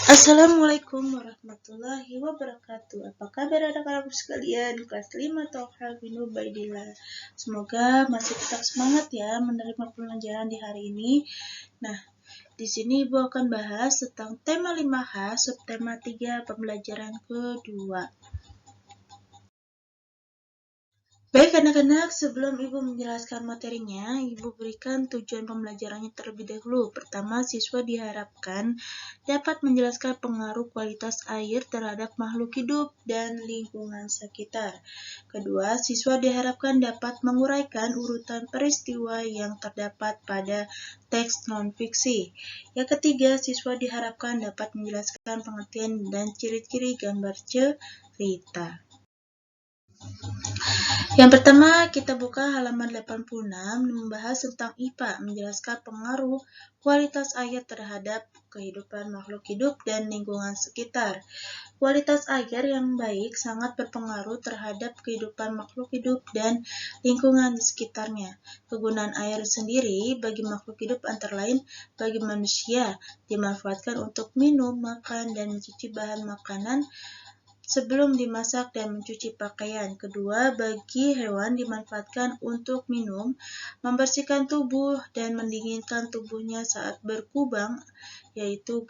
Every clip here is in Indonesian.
Assalamualaikum warahmatullahi wabarakatuh. Apa kabar anak-anakku sekalian? Kelas 5 Tauhid bin Ubaidillah. Semoga masih tetap semangat ya menerima pelajaran di hari ini. Nah, di sini Ibu akan bahas tentang tema 5H, subtema 3 pembelajaran kedua. Baik anak-anak, sebelum Ibu menjelaskan materinya, Ibu berikan tujuan pembelajarannya terlebih dahulu. Pertama, siswa diharapkan dapat menjelaskan pengaruh kualitas air terhadap makhluk hidup dan lingkungan sekitar. Kedua, siswa diharapkan dapat menguraikan urutan peristiwa yang terdapat pada teks non-fiksi. Yang ketiga, siswa diharapkan dapat menjelaskan pengertian dan ciri-ciri gambar cerita. Yang pertama, kita buka halaman 86 membahas tentang IPA, menjelaskan pengaruh kualitas air terhadap kehidupan makhluk hidup dan lingkungan sekitar. Kualitas air yang baik sangat berpengaruh terhadap kehidupan makhluk hidup dan lingkungan di sekitarnya. Kegunaan air sendiri bagi makhluk hidup antara lain bagi manusia dimanfaatkan untuk minum, makan, dan mencuci bahan makanan sebelum dimasak dan mencuci pakaian. Kedua, bagi hewan dimanfaatkan untuk minum, membersihkan tubuh dan mendinginkan tubuhnya saat berkubang, yaitu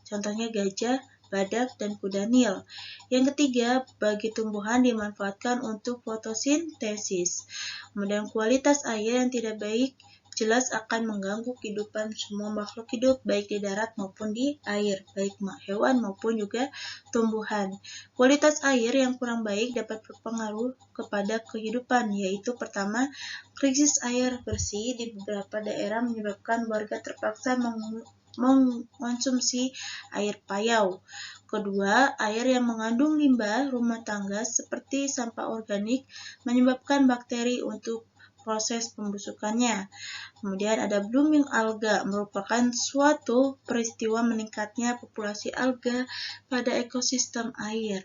contohnya gajah, badak, dan kuda Nil. Yang ketiga, bagi tumbuhan dimanfaatkan untuk fotosintesis. Kemudian kualitas air yang tidak baik jelas akan mengganggu kehidupan semua makhluk hidup baik di darat maupun di air, baik hewan maupun juga tumbuhan. Kualitas air yang kurang baik dapat berpengaruh kepada kehidupan, yaitu pertama, krisis air bersih di beberapa daerah menyebabkan warga terpaksa mengonsumsi air payau. Kedua, air yang mengandung limbah rumah tangga seperti sampah organik menyebabkan bakteri untuk proses pembusukannya. Kemudian ada blooming alga, merupakan suatu peristiwa meningkatnya populasi alga pada ekosistem air.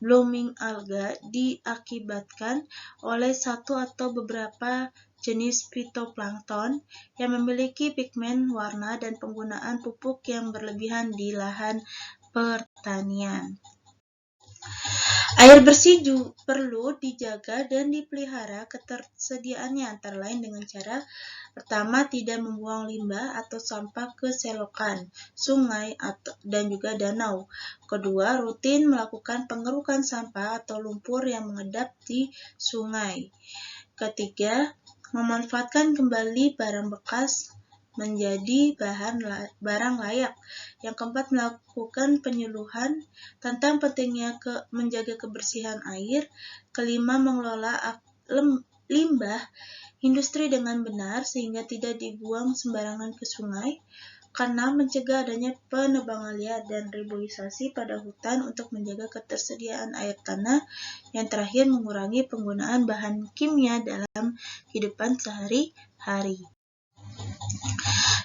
Blooming alga diakibatkan oleh satu atau beberapa jenis fitoplankton yang memiliki pigmen warna dan penggunaan pupuk yang berlebihan di lahan pertanian. Air bersih juga perlu dijaga dan dipelihara ketersediaannya antara lain dengan cara pertama, tidak membuang limbah atau sampah ke selokan, sungai, dan juga danau. Kedua, rutin melakukan pengerukan sampah atau lumpur yang mengendap di sungai. Ketiga, memanfaatkan kembali barang bekas menjadi barang layak. Yang keempat, melakukan penyuluhan tentang pentingnya menjaga kebersihan air. Kelima, mengelola limbah industri dengan benar sehingga tidak dibuang sembarangan ke sungai. Keenam, mencegah adanya penebangan liar dan reboisasi pada hutan untuk menjaga ketersediaan air tanah. Yang terakhir, mengurangi penggunaan bahan kimia dalam kehidupan sehari-hari.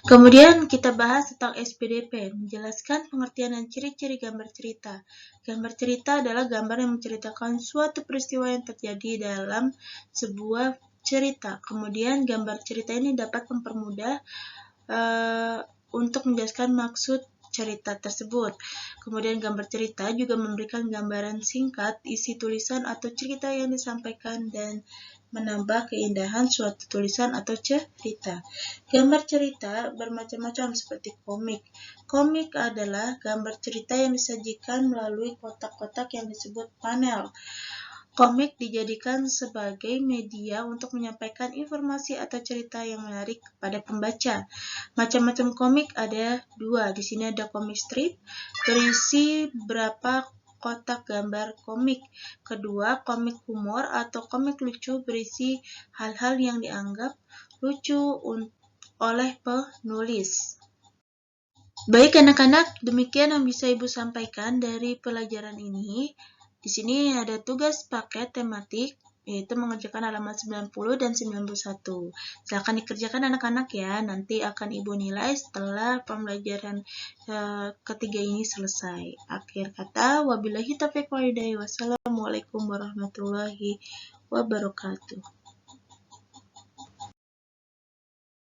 Kemudian kita bahas tentang SPDP, menjelaskan pengertian dan ciri-ciri gambar cerita. Gambar cerita adalah gambar yang menceritakan suatu peristiwa yang terjadi dalam sebuah cerita. Kemudian gambar cerita ini dapat mempermudah untuk menjelaskan maksud cerita tersebut. Kemudian gambar cerita juga memberikan gambaran singkat, isi tulisan atau cerita yang disampaikan dan menambah keindahan suatu tulisan atau cerita. Gambar cerita bermacam-macam seperti komik. Komik adalah gambar cerita yang disajikan melalui kotak-kotak yang disebut panel. Komik dijadikan sebagai media untuk menyampaikan informasi atau cerita yang menarik kepada pembaca. Macam-macam komik ada dua. Di sini ada komik strip berisi berapa kotak gambar komik. Kedua, komik humor atau komik lucu berisi hal-hal yang dianggap lucu oleh penulis. Baik anak-anak, demikian yang bisa Ibu sampaikan dari pelajaran ini. Di sini ada tugas paket tematik, yaitu mengerjakan halaman 90 dan 91. Silakan dikerjakan anak-anak ya, nanti akan Ibu nilai setelah pembelajaran ketiga ini selesai. Akhir kata, wabillahi taufiq wal hidayah. Wassalamualaikum warahmatullahi wabarakatuh.